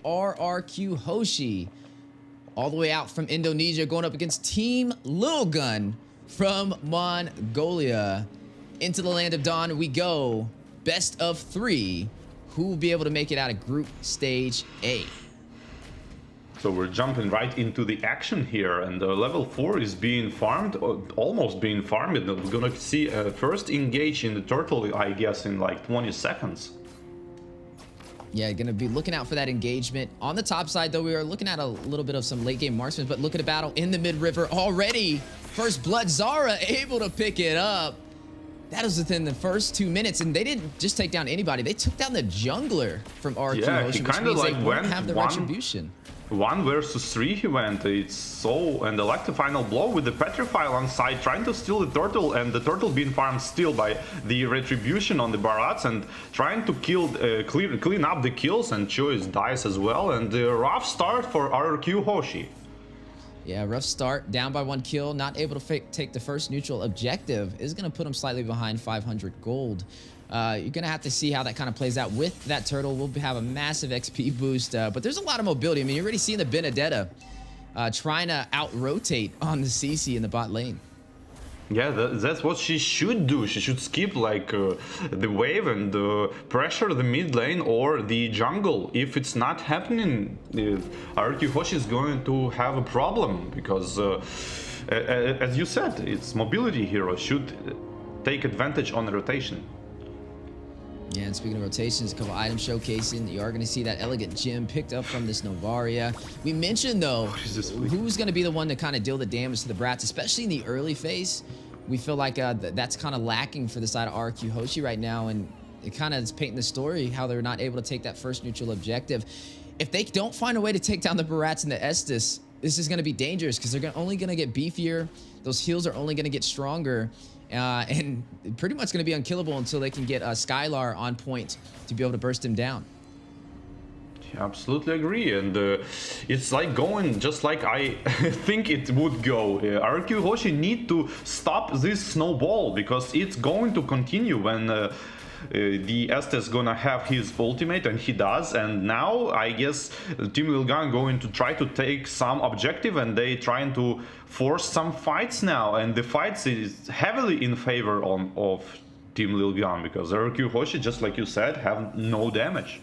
Rrq Hoshi, all the way out from Indonesia, going up against Team Lilgun from Mongolia. Into the land of Dawn we go. Best of 3. Who will be able to make it out of Group Stage A? So we're jumping right into the action here, and level 4 is being farmed, almost being farmed. And we're gonna see first engage in the turtle, I guess, in like 20 seconds. Yeah, gonna be looking out for that engagement. On the top side, though, we are looking at a little bit of some late game marksmen, but look at a battle in the mid-river already. First blood, Zara able to pick it up. That was within the first 2 minutes, and they didn't just take down anybody. They took down the jungler from Rrq Hoshi, which means like they won't have the retribution. 1 versus 3 he went. It's so, and the final blow with the petrify on side, trying to steal the turtle, and the turtle being farmed still by the retribution on the Barats, and trying to kill, clean up the kills, and Choice dies as well. And a rough start for Rrq Hoshi. Yeah, rough start, down by 1 kill, not able to take the first neutral objective. Is going to put him slightly behind 500 gold. You're going to have to see how that kind of plays out with that turtle. We'll have a massive XP boost, but there's a lot of mobility. I mean, you're already seeing the Benedetta trying to out-rotate on the CC in the bot lane. Yeah, that's what she should do. She should skip like the wave and pressure the mid lane or the jungle. If it's not happening, Rrq Hoshi is going to have a problem, because as you said, it's mobility hero, should take advantage on the rotation. Yeah, and speaking of rotations, a couple items showcasing. You are going to see that elegant gem picked up from this Novaria. We mentioned, though, who's going to be the one to kind of deal the damage to the Brats, especially in the early phase. We feel like that's kind of lacking for the side of Rrq Hoshi right now, and it kind of is painting the story how they're not able to take that first neutral objective. If they don't find a way to take down the Barats and the Estus, this is going to be dangerous, because they're only going to get beefier. Those heals are only going to get stronger. And pretty much going to be unkillable until they can get Skylar on point to be able to burst him down. Absolutely agree, and it's like going just like I think it would go. Rrq Hoshi need to stop this snowball, because it's going to continue when the Estes gonna have his ultimate, and he does. And now I guess Team Lilgun going to try to take some objective, and they trying to force some fights now, and the fights is heavily in favor of Team Lilgun, because Rrq Hoshi, just like you said, have no damage.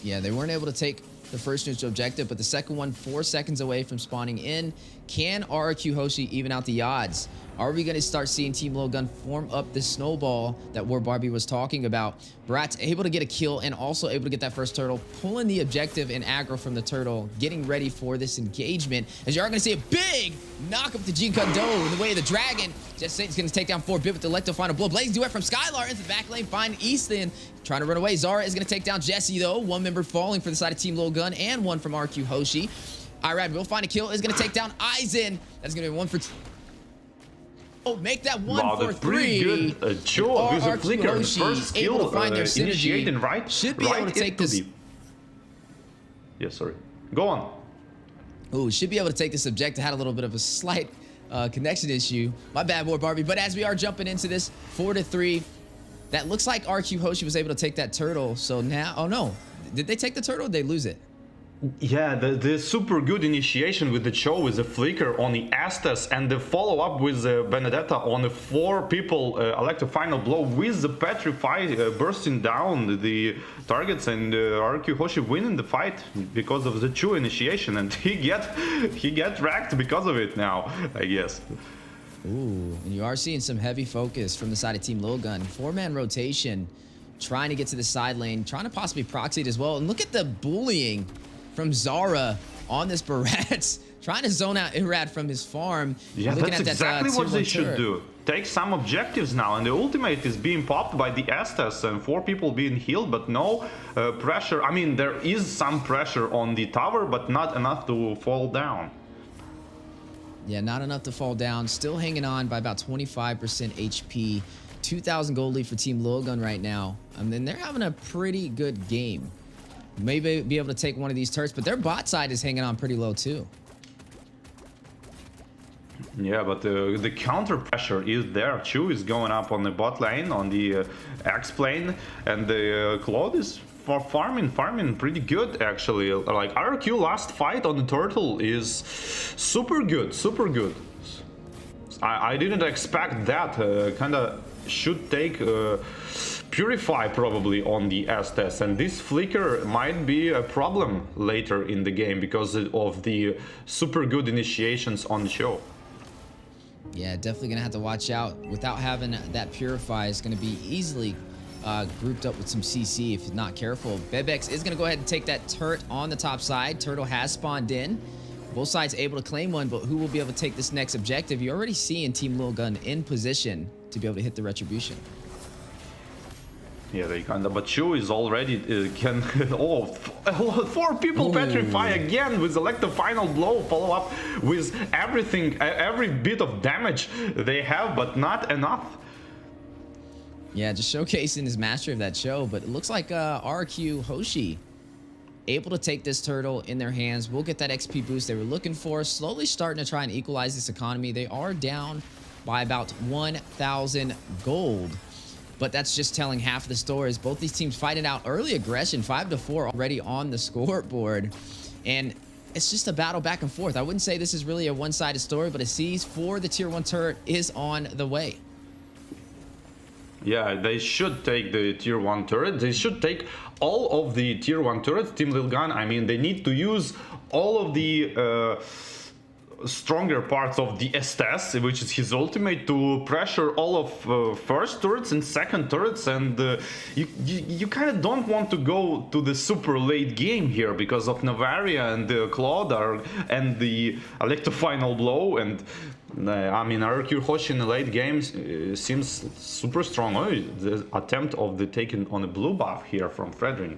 Yeah, they weren't able to take the first neutral objective, but the second one 4 seconds away from spawning in. Can Rrq Hoshi even out the odds? Are we going to start seeing Team Lilgun form up this snowball that War Barbie was talking about? Brat's able to get a kill and also able to get that first turtle, pulling the objective and aggro from the turtle, getting ready for this engagement. As you are going to see a big knock up to Jean Kondo in the way of the dragon. Just Satan's going to take down 4-bit with the electro final blow. Blazing duet from Skylar into the back lane, find Easton trying to run away. Zara is going to take down Jesse, though. One member falling for the side of Team Lilgun and one from Rrq Hoshi. Irad will find a kill, is going to take down Aizen. That's going to be 1 for 2. Oh, make that 1 for 3. Good Joe with a flicker. The first kill able to find their synergy. Initiating right. Should be able to take this. Yeah, sorry. Go on. Oh, should be able to take this objective. Had a little bit of a slight connection issue. My bad, War Barbie. But as we are jumping into this 4-3, that looks like Rrq Hoshi was able to take that turtle. So now, oh no, did they take the turtle or did they lose it? Yeah, the super good initiation with the Cho with the flicker on the Estes, and the follow-up with the Benedetta on the 4 people elect a final blow with the Petrify bursting down the targets, and Rrq Hoshi winning the fight because of the Cho initiation, and he get wrecked because of it now, I guess. Ooh, and you are seeing some heavy focus from the side of Team Lilgun. 4-man rotation, trying to get to the side lane, trying to possibly proxy it as well. And look at the bullying from Zara on this Barats, trying to zone out Irad from his farm. Yeah, that's exactly what they should do. Take some objectives now, and the ultimate is being popped by the Estes and 4 people being healed, but no pressure. I mean, there is some pressure on the tower, but not enough to fall down. Yeah, not enough to fall down. Still hanging on by about 25% HP. 2,000 gold lead for Team Lilgun right now. I mean, they're having a pretty good game. Maybe be able to take one of these turrets, but their bot side is hanging on pretty low too. Yeah, but the counter pressure is there. Chu is going up on the bot lane, on the X plane, and the Claude is for farming pretty good actually. Like Rrq last fight on the turtle is super good, super good. I didn't expect that. Kinda should take Purify probably on the Estes, and this flicker might be a problem later in the game because of the super good initiations on the show. Yeah, definitely gonna have to watch out. Without having that Purify, is gonna be easily grouped up with some CC if not careful. Bebex is gonna go ahead and take that turret on the top side. Turtle has spawned in. Both sides able to claim one, but who will be able to take this next objective? You're already seeing Team Lilgun in position to be able to hit the Retribution. Yeah, they kinda, but Chu is already can. Oh, 4 people Ooh. Petrify again with select the final blow, follow up with everything, every bit of damage they have, but not enough. Yeah, just showcasing his mastery of that show, but it looks like Rrq Hoshi able to take this turtle in their hands. We'll get that XP boost they were looking for. Slowly starting to try and equalize this economy. They are down by about 1,000 gold. But that's just telling half of the story. Both these teams fighting out early aggression, 5-4 already on the scoreboard. And it's just a battle back and forth. I wouldn't say this is really a one-sided story, but a siege for the tier 1 turret is on the way. Yeah, they should take the tier 1 turret. They should take all of the tier 1 turrets. Team Lilgun, I mean, they need to use all of the stronger parts of the Estes, which is his ultimate, to pressure all of first turrets and second turrets, and you kind of don't want to go to the super late game here because of Navaria and Claude and the Electro final blow, and I mean Rrq Hoshi in the late games seems super strong. Oh, the attempt of the taking on a blue buff here from Fredrin.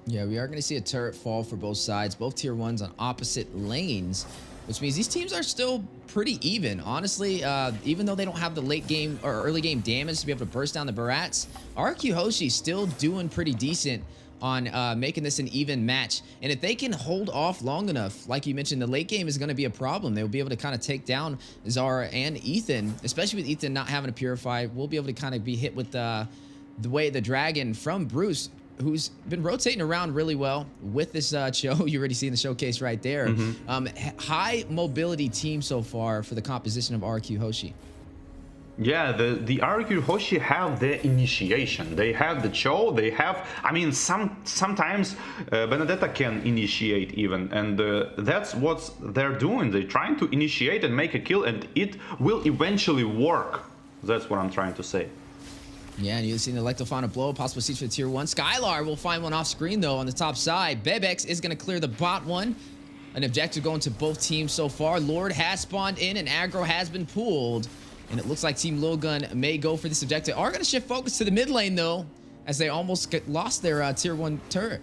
Yeah, we are going to see a turret fall for both sides, both tier 1s on opposite lanes, which means these teams are still pretty even. Honestly, even though they don't have the late game or early game damage to be able to burst down the Barats, Rrq Hoshi still doing pretty decent on making this an even match. And if they can hold off long enough, like you mentioned, the late game is going to be a problem. They'll be able to kind of take down Zara and Ethan, especially with Ethan not having a Purify. We'll be able to kind of be hit with the way the Dragon from Bruce, who's been rotating around really well with this show. You already seen the showcase right there. High mobility team so far for the composition of Rrq Hoshi. Yeah, the Rrq Hoshi have the initiation. They have the Cho. They have. I mean, sometimes Benedetta can initiate even, and that's what they're doing. They're trying to initiate and make a kill, and it will eventually work. That's what I'm trying to say. Yeah, and you've seen the Electrofauna blow, possible siege for the tier 1. Skylar will find one off screen though on the top side. Bebex is going to clear the bot one. An objective going to both teams so far. Lord has spawned in and aggro has been pulled. And it looks like Team Lilgun may go for this objective. Are going to shift focus to the mid lane though, as they almost lost their tier 1 turret.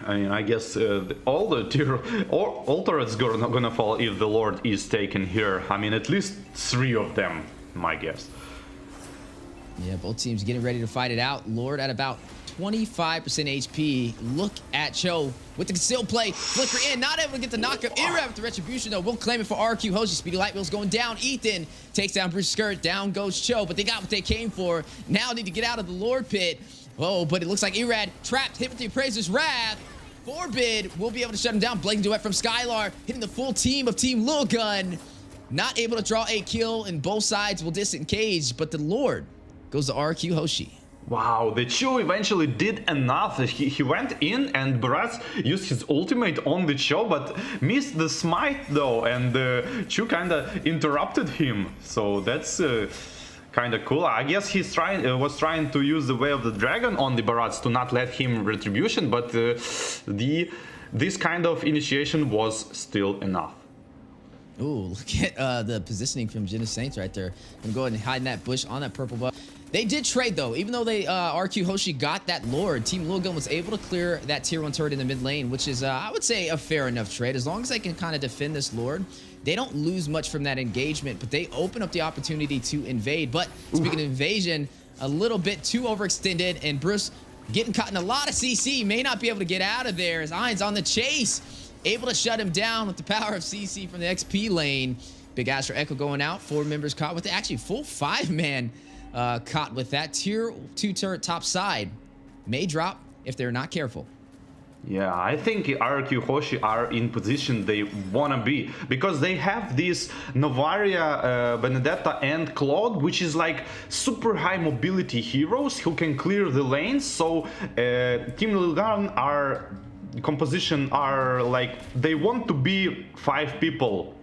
I mean, I guess all turrets gonna fall if the Lord is taken here. I mean, at least 3 of them, my guess. Yeah, both teams getting ready to fight it out. Lord at about 25% HP. Look at Cho with the concealed play. Flicker in, not able to get the knockup. Irab with the Retribution, though. We'll claim it for Rrq Hoshi. Speedy Light Wheel's going down. Ethan takes down Bruce's skirt. Down goes Cho, but they got what they came for. Now need to get out of the Lord pit. Oh, but it looks like Irad trapped, hit with the Appraiser's Wrath. Forbid will be able to shut him down. Blazing Duet from Skylar, hitting the full team of Team Lilgun. Not able to draw a kill, and both sides will disengage, but the Lord goes to Rrq Hoshi. Wow, the Chu eventually did enough. He went in and Barats used his ultimate on the Chu, but missed the smite though, and Chu kinda interrupted him. So that's kinda cool. I guess he's was trying to use the Way of the Dragon on the Barats to not let him retribution, but this kind of initiation was still enough. Ooh, look at the positioning from Genesis Saints right there. I'm going and hide in that bush on that purple buff. They did trade though, even though they Rrq Hoshi got that Lord. Team Lilgun was able to clear that tier 1 turret in the mid lane, which is I would say a fair enough trade. As long as they can kind of defend this Lord, they don't lose much from that engagement, but they open up the opportunity to invade. But speaking of invasion, a little bit too overextended, and Bruce getting caught in a lot of CC, may not be able to get out of there as Ain's on the chase. Able to shut him down with the power of CC from the XP lane. Big Astro Echo going out. 4 members caught with it. Actually, full 5-man caught with that. Tier 2 turret top side may drop if they're not careful. Yeah, I think Rrq Hoshi are in position they wanna be, because they have these Novaria, Benedetta and Claude, which is like super high mobility heroes who can clear the lanes. So Team Lilgun are composition are like they want to be 5 people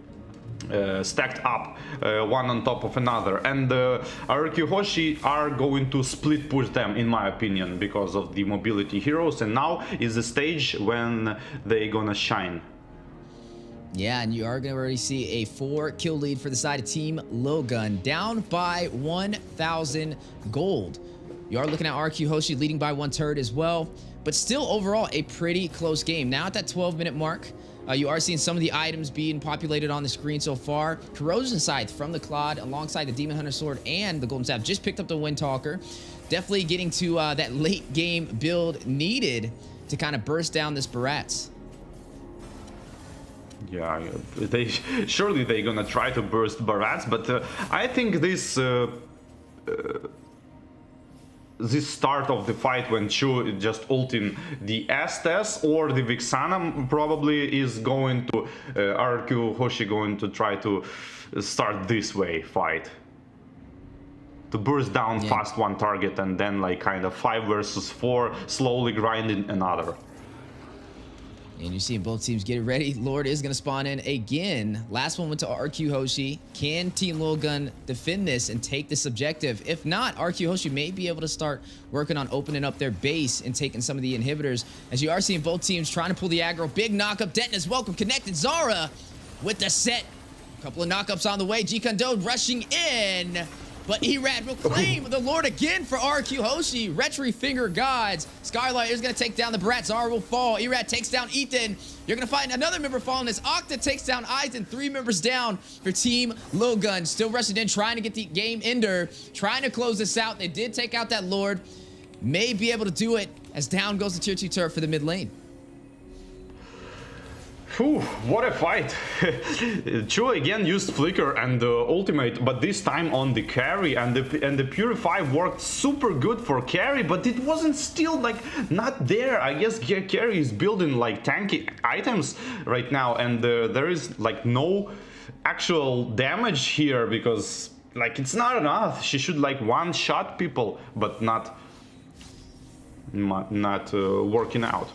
stacked up, one on top of another, and Rrq Hoshi are going to split push them, in my opinion, because of the mobility heroes, and now is the stage when they gonna shine. Yeah, and you are going to already see a 4-kill lead for the side of Team Lilgun, down by 1,000 gold. You are looking at Rrq Hoshi leading by 1 turret as well, but still overall a pretty close game. Now at that 12-minute mark, you are seeing some of the items being populated on the screen so far. Corrosion Scythe from the Claude alongside the Demon Hunter Sword and the Golden Staff just picked up the Windtalker. Definitely getting to that late game build needed to kind of burst down this Barats. Yeah, surely they're gonna try to burst Barats, but I think this start of the fight when Chu just ulting the Estes or the Vixana probably is going to Rrq Hoshi going to try to start this way fight to burst down fast one target and then like kind of 5 versus 4 slowly grinding another. And you're seeing both teams get ready. Lord is going to spawn in again. Last one went to Rrq Hoshi. Can Team Lilgun defend this and take this objective? If not, Rrq Hoshi may be able to start working on opening up their base and taking some of the inhibitors. As you are seeing both teams trying to pull the aggro. Big knockup. Denton is welcome. Connected. Zara with the set. A couple of knockups on the way. G-Kondo rushing in. But Erad will claim the Lord again for Rrq Hoshi. Retri Finger Gods. Skylight is going to take down the Brat. Zara will fall. Erad takes down Ethan. You're going to find another member falling as Octa takes down Aizen. 3 members down for Team Lilgun. Still rushing in, trying to get the game ender. Trying to close this out. They did take out that Lord. May be able to do it as down goes the tier 2 turret for the mid lane. Whew, what a fight. Chu again used Flicker and Ultimate, but this time on the carry, and the Purify worked super good for carry, but it wasn't still like not there. I guess carry is building like tanky items right now, and there is like no actual damage here because like it's not enough. She should like one-shot people, but not working out.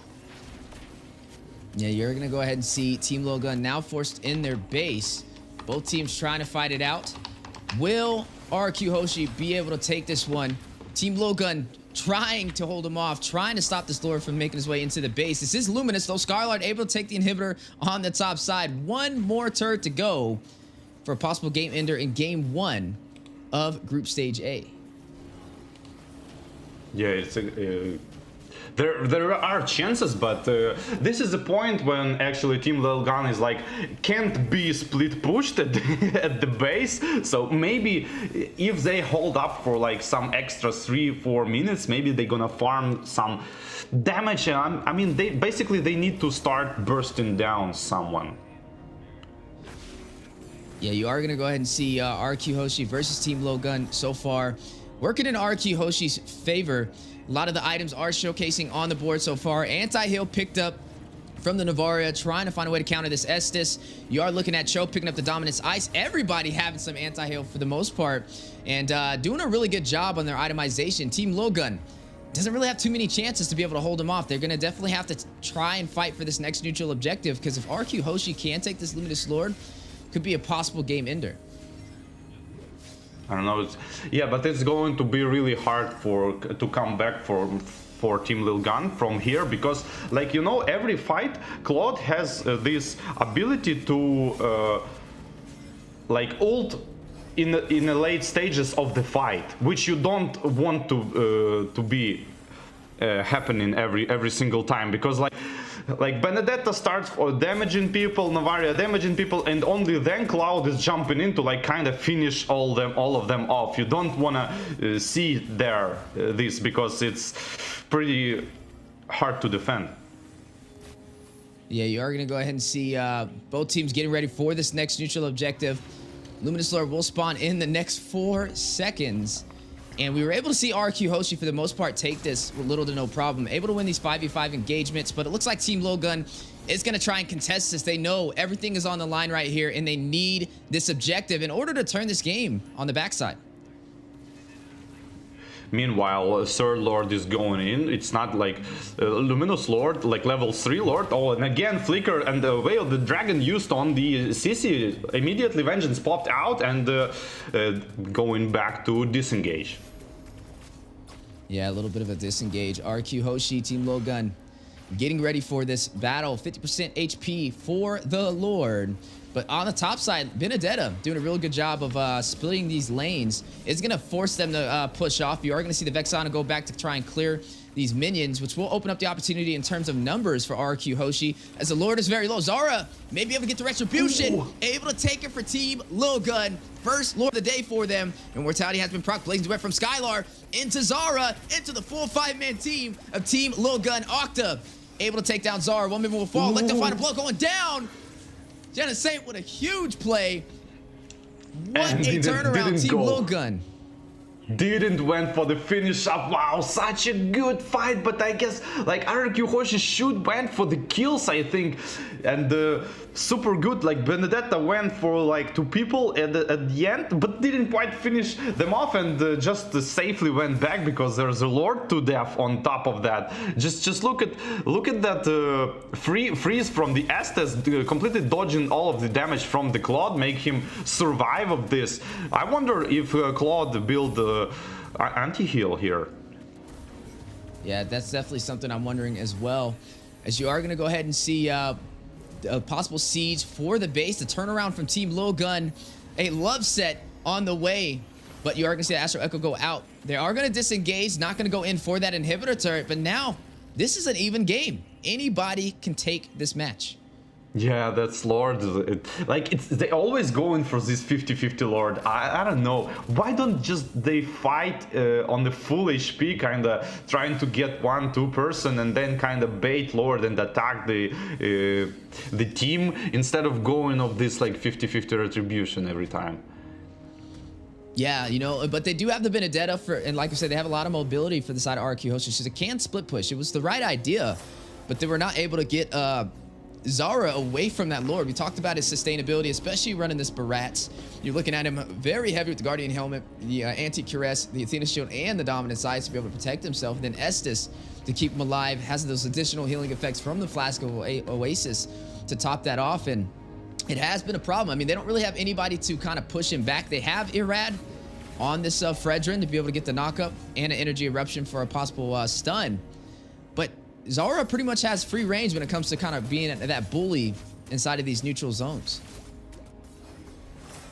Yeah, you're going to go ahead and see Team Lilgun now forced in their base. Both teams trying to fight it out. Will Rrq Hoshi be able to take this one? Team Lilgun trying to hold him off, trying to stop this Lord from making his way into the base. This is Luminous, though. Scarlard able to take the inhibitor on the top side. One more turret to go for a possible game ender in game 1 of Group Stage A. Yeah, it's there are chances, but this is the point when actually Team Lilgun is like can't be split pushed at, at the base. So maybe if they hold up for like some extra 3-4 minutes, maybe they're gonna farm some damage. I mean, they need to start bursting down someone. Yeah, you are gonna go ahead and see Rrq Hoshi versus Team Lilgun so far working in Rrq Hoshi's favor. A lot of the items are showcasing on the board so far. Anti-heal picked up from the Novaria, trying to find a way to counter this Estes. You are looking at Cho picking up the Dominance Ice. Everybody having some anti-heal for the most part, and doing a really good job on their itemization. Team Lilgun doesn't really have too many chances to be able to hold them off. They're going to definitely have to try and fight for this next neutral objective, because if Rrq Hoshi can take this Luminous Lord, could be a possible game ender. I don't know. Yeah, but it's going to be really hard to come back for Team Lilgun from here, because, like, you know, every fight Claude has this ability to like ult in the late stages of the fight, which you don't want to be happening every single time, because like Benedetta starts damaging people, Novaria damaging people, and only then Cloud is jumping in to like kind of finish all of them off. You don't want to see this, because it's pretty hard to defend. Yeah, you are going to go ahead and see both teams getting ready for this next neutral objective. Luminous Lord will spawn in the next 4 seconds. And we were able to see Rrq Hoshi, for the most part, take this with little to no problem. Able to win these 5v5 engagements, but it looks like Team Lilgun is going to try and contest this. They know everything is on the line right here, and they need this objective in order to turn this game on the backside. Meanwhile, Third Lord is going in. It's not like Luminous Lord, like level 3 Lord. Oh, and again, Flicker and the Veil the Dragon used on the CC. Immediately Vengeance popped out and going back to disengage. Yeah, a little bit of a disengage. Rrq Hoshi, Team Lilgun, getting ready for this battle. 50% HP for the Lord. But on the top side, Benedetta doing a really good job of splitting these lanes. It's going to force them to push off. You are going to see the Vexana go back to try and clear these minions, which will open up the opportunity in terms of numbers for Rrq Hoshi, as the Lord is very low. Zara may be able to get the Retribution. Ooh. Able to take it for Team Lilgun. First Lord of the day for them. And Mortality has been proc. Blazing Duet from Skylar into Zara, into the full 5-man team of Team Lilgun. Octa able to take down Zara. One member will fall. Let the final blow going down. Jenna Saint with a huge play. What a turnaround, Team Lilgun. Didn't went for the finish up. Wow, such a good fight. But I guess like Rrq Hoshi should went for the kills, I think, and super good. Like Benedetta went for like 2 people at the end, but didn't quite finish them off, and just safely went back because there's a Lord to death on top of that. Just look at that freeze from the Estes, completely dodging all of the damage from the Claude, make him survive of this. I wonder if Claude build anti-heal here. Yeah, that's definitely something I'm wondering as well, as you are going to go ahead and see a possible siege for the base. The turnaround from Team Lilgun, a love set on the way, but you are going to see the Astro Echo go out. They are going to disengage, not going to go in for that inhibitor turret, but now this is an even game. Anybody can take this match. Yeah, that's Lord. They always go in for this 50-50 Lord. I don't know. Why don't just they fight on the full HP, kind of trying to get 1-2 person and then kind of bait Lord and attack the team, instead of going of this like 50-50 retribution every time. Yeah, you know, but they do have the Benedetta for, and like I said, they have a lot of mobility for the side of Rrq Hoshi. She's a can split push. It was the right idea, but they were not able to get Zara away from that Lord. We talked about his sustainability, especially running this Barats. You're looking at him very heavy with the Guardian Helmet, the Anti-Cuirass, the Athena Shield, and the Dominant Size to be able to protect himself. And then Estes, to keep him alive, has those additional healing effects from the Flask of Oasis to top that off. And it has been a problem. I mean, they don't really have anybody to kind of push him back. They have Irad on this Fredrin to be able to get the knockup and an Energy Eruption for a possible stun. But Zara pretty much has free range when it comes to kind of being that bully inside of these neutral zones.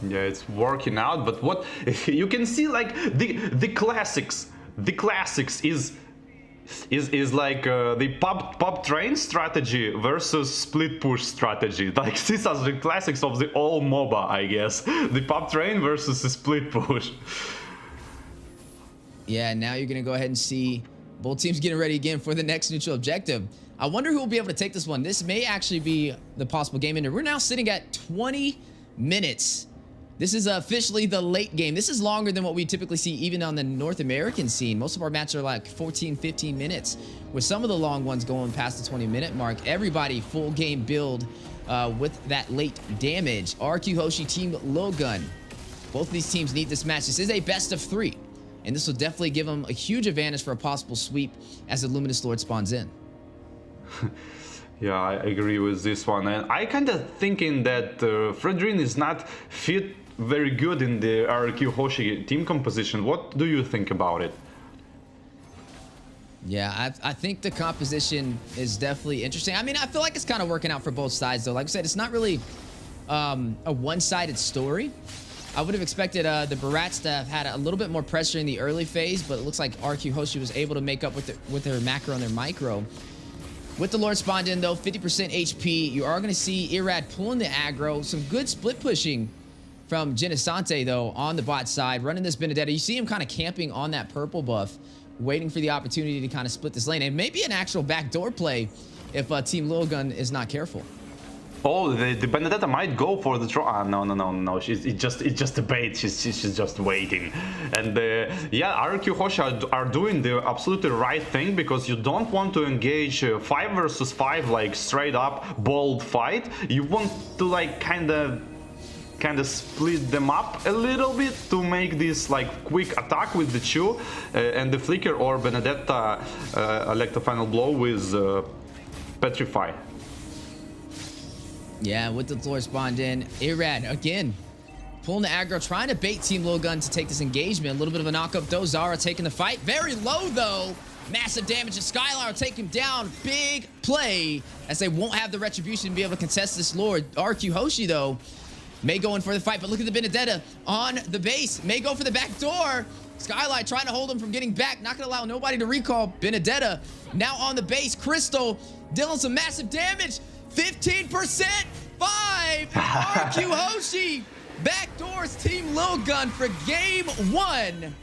Yeah, it's working out, but what you can see, like the classics is like the pop train strategy versus split push strategy. Like these are the classics of the all MOBA, I guess. The pop train versus the split push. Yeah, now you're gonna go ahead and see both teams getting ready again for the next neutral objective. I wonder who will be able to take this one. This may actually be the possible game ender. We're now sitting at 20 minutes. This is officially the late game. This is longer than what we typically see even on the North American scene. Most of our matches are like 14, 15 minutes, with some of the long ones going past the 20-minute mark. Everybody full game build with that late damage. Rrq Hoshi, Team Lilgun. Both of these teams need this match. This is a best of 3. And this will definitely give them a huge advantage for a possible sweep as the Luminous Lord spawns in. Yeah, I agree with this one. And I kind of thinking that Fredrin is not fit very good in the Rrq Hoshi team composition. What do you think about it? Yeah, I think the composition is definitely interesting. I mean, I feel like it's kind of working out for both sides, though. Like I said, it's not really a one-sided story. I would have expected the Barats to have had a little bit more pressure in the early phase, but it looks like Rrq Hoshi was able to make up with their macro and their micro. With the Lord spawned in, though, 50% HP, you are going to see Irad pulling the aggro. Some good split pushing from Genesante, though, on the bot side, running this Benedetta. You see him kind of camping on that purple buff, waiting for the opportunity to kind of split this lane. And maybe an actual backdoor play if Team Lilgun is not careful. Oh, the Benedetta might go for the draw. No. It's just a bait. She's just waiting. And yeah, Rrq Hoshi are doing the absolutely right thing, because you don't want to engage 5 versus 5 like straight up bold fight. You want to like kind of split them up a little bit to make this like quick attack with the Chu and the Flicker, or Benedetta elect a final blow with Petrify. Yeah, with the floor spawned in, Irad again pulling the aggro, trying to bait Team Lilgun to take this engagement. A little bit of a knock-up though. Zara taking the fight. Very low though. Massive damage to Skylar will take him down. Big play, as they won't have the retribution to be able to contest this Lord. Rrq Hoshi though may go in for the fight, but look at the Benedetta on the base. May go for the back door. Skylight trying to hold him from getting back. Not going to allow nobody to recall. Benedetta now on the base. Crystal dealing some massive damage. 15%. 5. Rrq Hoshi backdoors Team Lilgun for game 1.